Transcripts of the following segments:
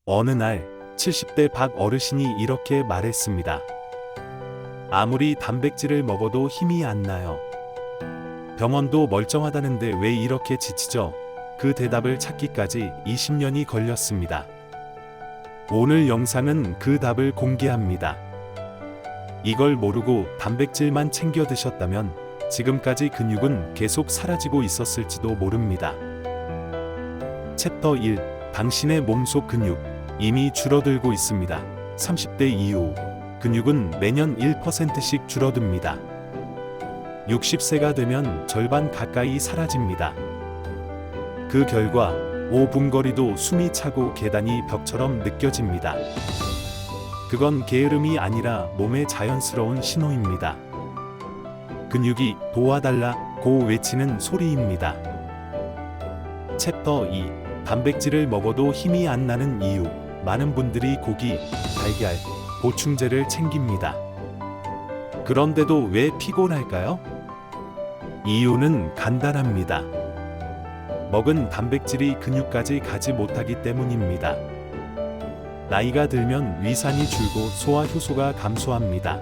어느 날 70대 박 어르신이 이렇게 말했습니다. 아무리 단백질을 먹어도 힘이 안 나요. 병원도 멀쩡하다는데 왜 이렇게 지치죠? 그 대답을 찾기까지 20년이 걸렸습니다. 오늘 영상은 그 답을 공개합니다. 이걸 모르고 단백질만 챙겨 드셨다면 지금까지 근육은 계속 사라지고 있었을지도 모릅니다. 챕터 1. 당신의 몸속 근육 이미 줄어들고 있습니다. 30대 이후 근육은 매년 1%씩 줄어듭니다. 60세가 되면 절반 가까이 사라집니다. 그 결과 5분 거리도 숨이 차고 계단이 벽처럼 느껴집니다. 그건 게으름이 아니라 몸의 자연스러운 신호입니다. 근육이 도와달라고 외치는 소리입니다. 챕터 2. 단백질을 먹어도 힘이 안 나는 이유. 많은 분들이 고기, 달걀, 보충제를 챙깁니다. 그런데도 왜 피곤할까요? 이유는 간단합니다. 먹은 단백질이 근육까지 가지 못하기 때문입니다. 나이가 들면 위산이 줄고 소화 효소가 감소합니다.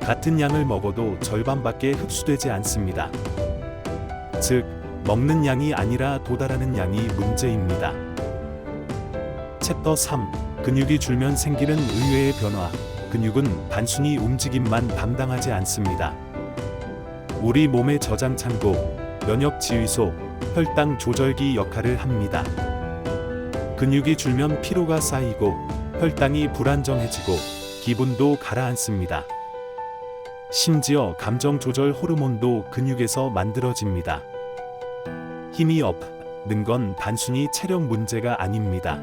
같은 양을 먹어도 절반밖에 흡수되지 않습니다. 즉, 먹는 양이 아니라 도달하는 양이 문제입니다. 챕터 3. 근육이 줄면 생기는 의외의 변화. 근육은 단순히 움직임만 담당하지 않습니다. 우리 몸의 저장 창고, 면역 지휘소, 혈당 조절기 역할을 합니다. 근육이 줄면 피로가 쌓이고 혈당이 불안정해지고 기분도 가라앉습니다. 심지어 감정 조절 호르몬도 근육에서 만들어집니다. 힘이 없는 건 단순히 체력 문제가 아닙니다.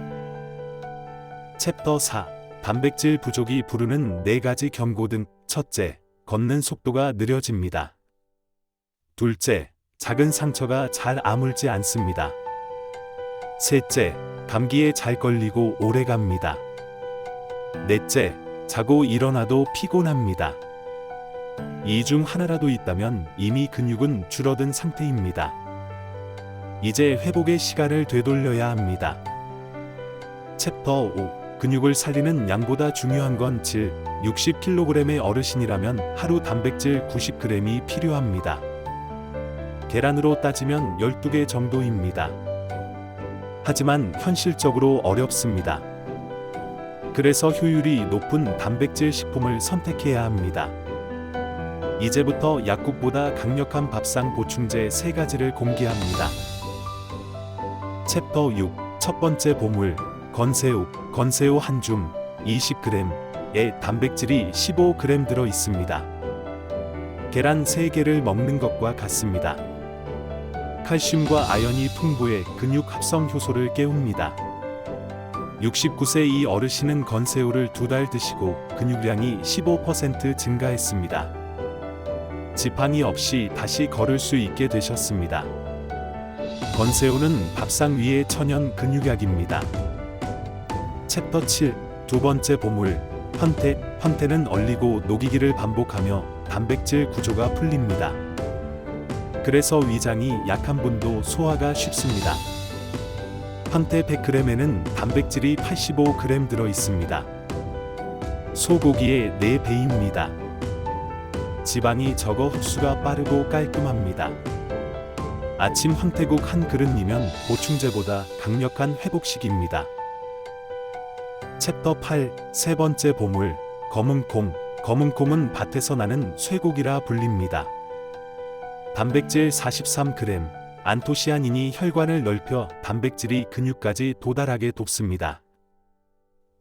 챕터 4. 단백질 부족이 부르는 4가지 경고등. 첫째, 걷는 속도가 느려집니다. 둘째, 작은 상처가 잘 아물지 않습니다. 셋째, 감기에 잘 걸리고 오래 갑니다. 넷째, 자고 일어나도 피곤합니다. 이 중 하나라도 있다면 이미 근육은 줄어든 상태입니다. 이제 회복의 시간을 되돌려야 합니다. 챕터 5. 근육을 살리는 양보다 중요한 건 질. 60kg의 어르신이라면 하루 단백질 90g이 필요합니다. 계란으로 따지면 12개 정도입니다. 하지만 현실적으로 어렵습니다. 그래서 효율이 높은 단백질 식품을 선택해야 합니다. 이제부터 약국보다 강력한 밥상 보충제 3가지를 공개합니다. 챕터 6. 첫 번째 보물. 건새우. 건새우 한 줌 20g에 단백질이 15g 들어 있습니다. 계란 3개를 먹는 것과 같습니다. 칼슘과 아연이 풍부해 근육 합성 효소를 깨웁니다. 69세 이 어르신은 건새우를 2달 드시고 근육량이 15% 증가했습니다. 지팡이 없이 다시 걸을 수 있게 되셨습니다. 건새우는 밥상 위의 천연 근육약입니다. 챕터 7. 두 번째 보물. 헌태. 헌태는 얼리고 녹이기를 반복하며 단백질 구조가 풀립니다. 그래서 위장이 약한 분도 소화가 쉽습니다. 헌태 100g에는 단백질이 85g 들어 있습니다. 소고기의 4배입니다. 지방이 적어 흡수가 빠르고 깔끔합니다. 아침 헌태국 한 그릇이면 보충제보다 강력한 회복식입니다. 챕터 8. 세 번째 보물. 검은 콩. 검은 콩은 밭에서 나는 쇠고기라 불립니다. 단백질 43g. 안토시아닌이 혈관을 넓혀 단백질이 근육까지 도달하게 돕습니다.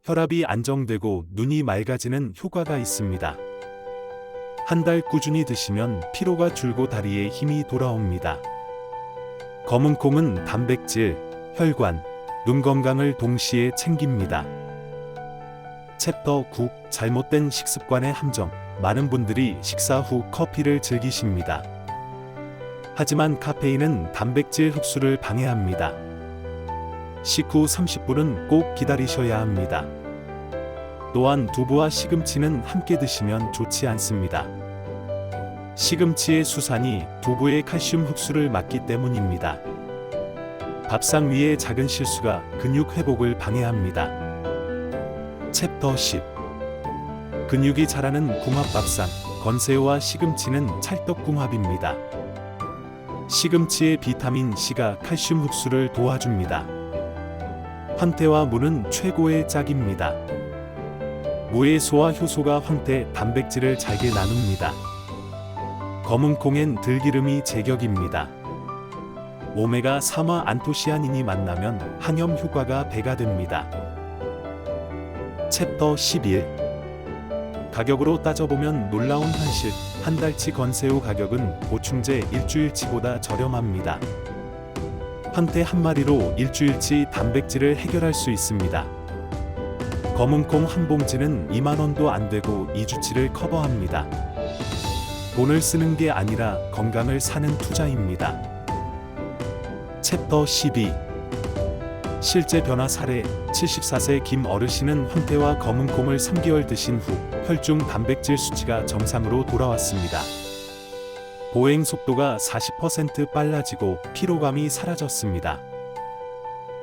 혈압이 안정되고 눈이 맑아지는 효과가 있습니다. 한 달 꾸준히 드시면 피로가 줄고 다리에 힘이 돌아옵니다. 검은 콩은 단백질, 혈관, 눈 건강을 동시에 챙깁니다. 챕터 9. 잘못된 식습관의 함정. 많은 분들이 식사 후 커피를 즐기십니다. 하지만 카페인은 단백질 흡수를 방해합니다. 식후 30분은 꼭 기다리셔야 합니다. 또한 두부와 시금치는 함께 드시면 좋지 않습니다. 시금치의 수산이 두부의 칼슘 흡수를 막기 때문입니다. 밥상 위의 작은 실수가 근육 회복을 방해합니다. 챕터 10. 근육이 자라는 궁합밥상. 건새우와 시금치는 찰떡궁합입니다. 시금치의 비타민 C가 칼슘 흡수를 도와줍니다. 황태와 무는 최고의 짝입니다. 무의 소와 효소가 황태 단백질을 잘게 나눕니다. 검은콩엔 들기름이 제격입니다. 오메가3와 안토시아닌이 만나면 항염 효과가 배가 됩니다. 챕터 11. 가격으로 따져보면 놀라운 현실. 한 달치 건새우 가격은 보충제 일주일치보다 저렴합니다. 황태 한 마리로 일주일치 단백질을 해결할 수 있습니다. 검은콩 한 봉지는 2만원도 안 되고 2주치를 커버합니다. 돈을 쓰는 게 아니라 건강을 사는 투자입니다. 챕터 12. 실제 변화 사례. 74세 김 어르신은 황태와 검은콩을 3개월 드신 후 혈중 단백질 수치가 정상으로 돌아왔습니다. 보행 속도가 40% 빨라지고 피로감이 사라졌습니다.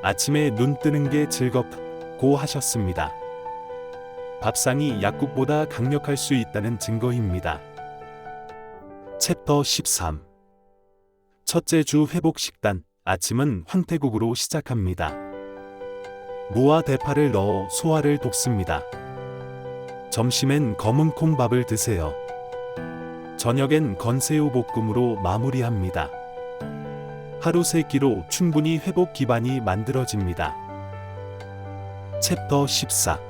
아침에 눈 뜨는 게 즐겁고 하셨습니다. 밥상이 약국보다 강력할 수 있다는 증거입니다. 챕터 13. 첫째 주 회복 식단. 아침은 황태국으로 시작합니다. 무와 대파를 넣어 소화를 돕습니다. 점심엔 검은 콩밥을 드세요. 저녁엔 건새우 볶음으로 마무리합니다. 하루 3끼로 충분히 회복 기반이 만들어집니다. 챕터 14.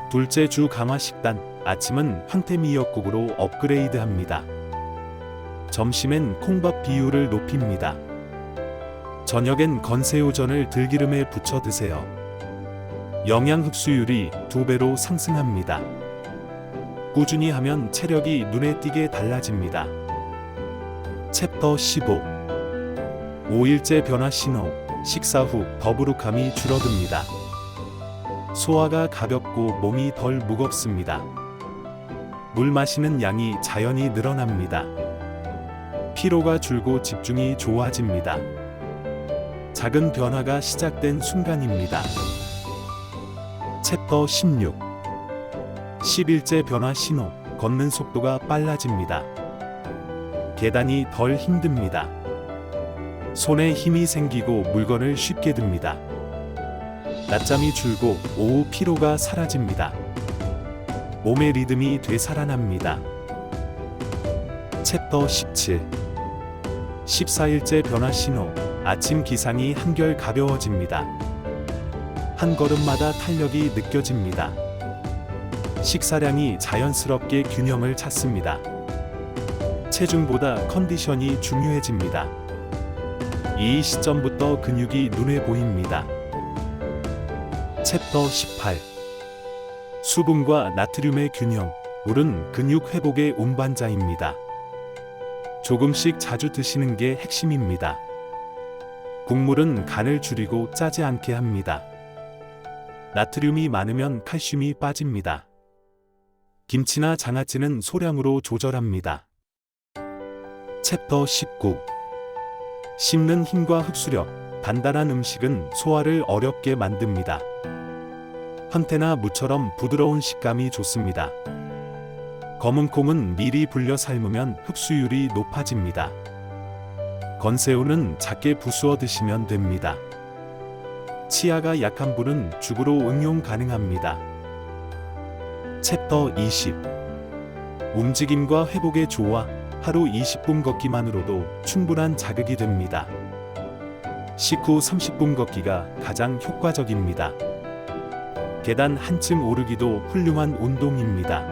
둘째 주 강화 식단. 아침은 황태 미역국으로 업그레이드합니다. 점심엔 콩밥 비율을 높입니다. 저녁엔 건새우전을 들기름에 부쳐 드세요. 영양 흡수율이 2배로 상승합니다. 꾸준히 하면 체력이 눈에 띄게 달라집니다. 챕터 15. 5일째 변화 신호. 식사 후 더부룩함이 줄어듭니다. 소화가 가볍고 몸이 덜 무겁습니다. 물 마시는 양이 자연히 늘어납니다. 피로가 줄고 집중이 좋아집니다. 작은 변화가 시작된 순간입니다. 챕터 16. 10일째 변화 신호. 걷는 속도가 빨라집니다. 계단이 덜 힘듭니다. 손에 힘이 생기고 물건을 쉽게 듭니다. 낮잠이 줄고 오후 피로가 사라집니다. 몸의 리듬이 되살아납니다. 챕터 17. 14일째 변화 신호. 아침 기상이 한결 가벼워집니다. 한 걸음마다 탄력이 느껴집니다. 식사량이 자연스럽게 균형을 찾습니다. 체중보다 컨디션이 중요해집니다. 이 시점부터 근육이 눈에 보입니다. 챕터 18. 수분과 나트륨의 균형. 물은 근육 회복의 운반자입니다. 조금씩 자주 드시는 게 핵심입니다. 국물은 간을 줄이고 짜지 않게 합니다. 나트륨이 많으면 칼슘이 빠집니다. 김치나 장아찌는 소량으로 조절합니다. 챕터 19. 씹는 힘과 흡수력. 단단한 음식은 소화를 어렵게 만듭니다. 황태나 무처럼 부드러운 식감이 좋습니다. 검은콩은 미리 불려 삶으면 흡수율이 높아집니다. 건새우는 작게 부수어 드시면 됩니다. 치아가 약한 분은 죽으로 응용 가능합니다. 챕터 20. 움직임과 회복에 좋아. 하루 20분 걷기만으로도 충분한 자극이 됩니다. 식후 30분 걷기가 가장 효과적입니다. 계단 한층 오르기도 훌륭한 운동입니다.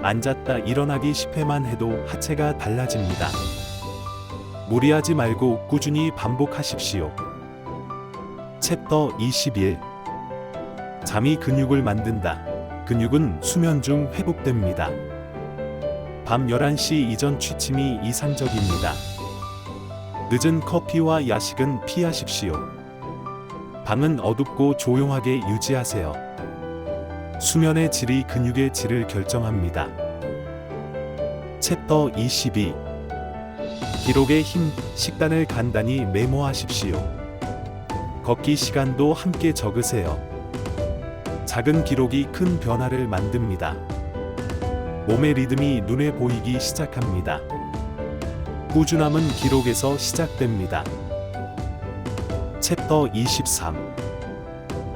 앉았다 일어나기 10회만 해도 하체가 달라집니다. 무리하지 말고 꾸준히 반복하십시오. 챕터 21. 잠이 근육을 만든다. 근육은 수면 중 회복됩니다. 밤 11시 이전 취침이 이상적입니다. 늦은 커피와 야식은 피하십시오. 방은 어둡고 조용하게 유지하세요. 수면의 질이 근육의 질을 결정합니다. 챕터 22. 기록의 힘, 식단을 간단히 메모하십시오. 걷기 시간도 함께 적으세요. 작은 기록이 큰 변화를 만듭니다. 몸의 리듬이 눈에 보이기 시작합니다. 꾸준함은 기록에서 시작됩니다. 챕터 23.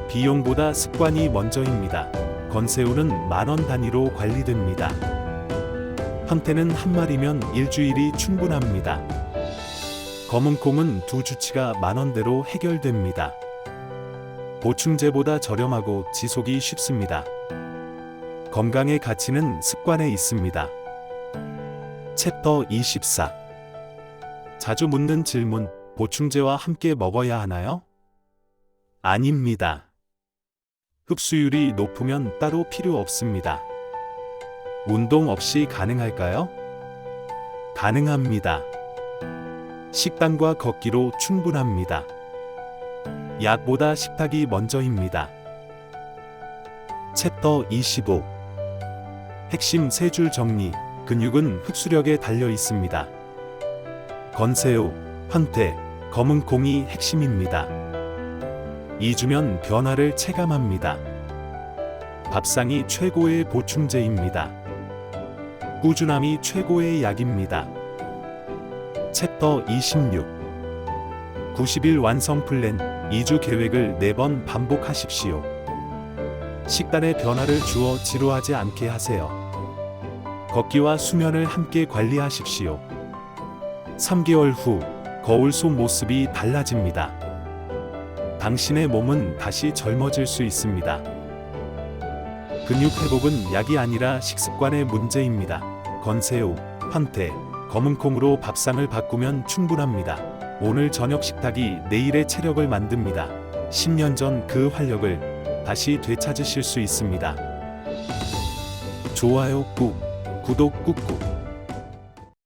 비용보다 습관이 먼저입니다. 건새우는 10,000원 단위로 관리됩니다. 황태는 한 마리면 일주일이 충분합니다. 검은콩은 2주치가 10,000원대로 해결됩니다. 보충제보다 저렴하고 지속이 쉽습니다. 건강의 가치는 습관에 있습니다. 챕터 24. 자주 묻는 질문, 보충제와 함께 먹어야 하나요? 아닙니다. 흡수율이 높으면 따로 필요 없습니다. 운동 없이 가능할까요? 가능합니다. 식단과 걷기로 충분합니다. 약보다 식탁이 먼저입니다. 챕터 25. 핵심 3줄 정리. 근육은 흡수력에 달려 있습니다. 건새우, 황태, 검은콩이 핵심입니다. 2주면 변화를 체감합니다. 밥상이 최고의 보충제입니다. 꾸준함이 최고의 약입니다. 챕터 26. 90일 완성 플랜. 2주 계획을 4번 반복하십시오. 식단에 변화를 주어 지루하지 않게 하세요. 걷기와 수면을 함께 관리하십시오. 3개월 후 거울 속 모습이 달라집니다. 당신의 몸은 다시 젊어질 수 있습니다. 근육 회복은 약이 아니라 식습관의 문제입니다. 건새우, 황태, 검은콩으로 밥상을 바꾸면 충분합니다. 오늘 저녁 식탁이 내일의 체력을 만듭니다. 10년 전 그 활력을 다시 되찾으실 수 있습니다. 좋아요 꾹, 구독 꾹꾹.